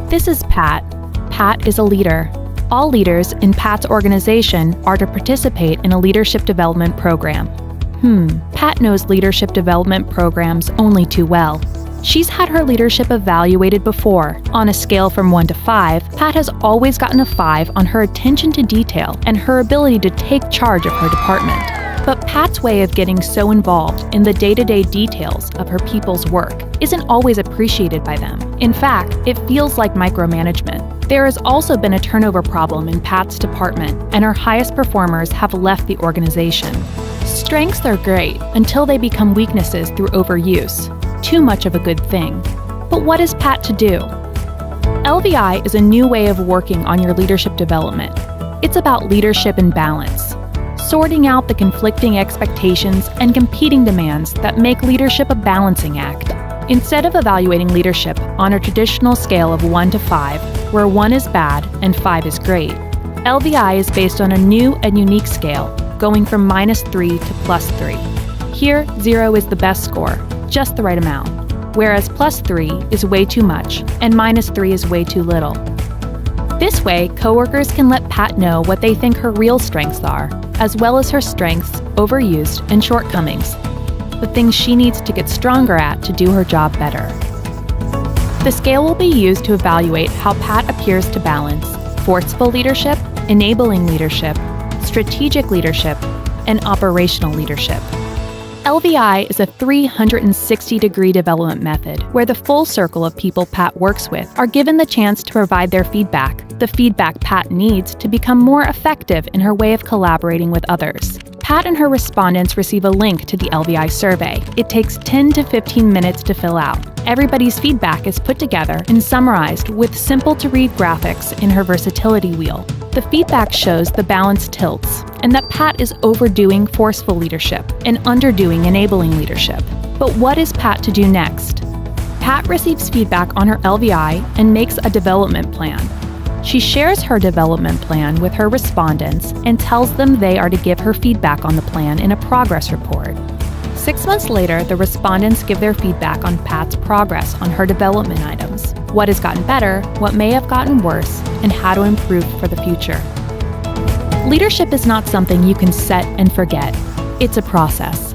This is Pat. Pat is a leader. All leaders in Pat's organization are to participate in a leadership development program. Pat knows leadership development programs only too well. She's had her leadership evaluated before. On a scale from 1 to 5, Pat has always gotten a 5 on her attention to detail and her ability to take charge of her department. But Pat's way of getting so involved in the day-to-day details of her people's work isn't always appreciated by them. In fact, it feels like micromanagement. There has also been a turnover problem in Pat's department, and her highest performers have left the organization. Strengths are great until they become weaknesses through overuse. Too much of a good thing. But what is Pat to do? LVI is a new way of working on your leadership development. It's about leadership and balance, sorting out the conflicting expectations and competing demands that make leadership a balancing act. Instead of evaluating leadership on a traditional scale of 1 to 5, where 1 is bad and 5 is great, LVI is based on a new and unique scale, going from -3 to +3. Here, 0 is the best score, just the right amount, whereas +3 is way too much and -3 is way too little. This way, coworkers can let Pat know what they think her real strengths are, as well as her strengths, overused, and shortcomings, the things she needs to get stronger at to do her job better. The scale will be used to evaluate how Pat appears to balance forceful leadership, enabling leadership, strategic leadership, and operational leadership. LVI is a 360-degree development method where the full circle of people Pat works with are given the chance to provide their feedback, the feedback Pat needs to become more effective in her way of collaborating with others. Pat and her respondents receive a link to the LVI survey. It takes 10 to 15 minutes to fill out. Everybody's feedback is put together and summarized with simple-to-read graphics in her versatility wheel. The feedback shows the balance tilts, and that Pat is overdoing forceful leadership and underdoing enabling leadership. But what is Pat to do next? Pat receives feedback on her LVI and makes a development plan. She shares her development plan with her respondents and tells them they are to give her feedback on the plan in a progress report. 6 months later, the respondents give their feedback on Pat's progress on her development items, what has gotten better, what may have gotten worse, and how to improve for the future. Leadership is not something you can set and forget. It's a process.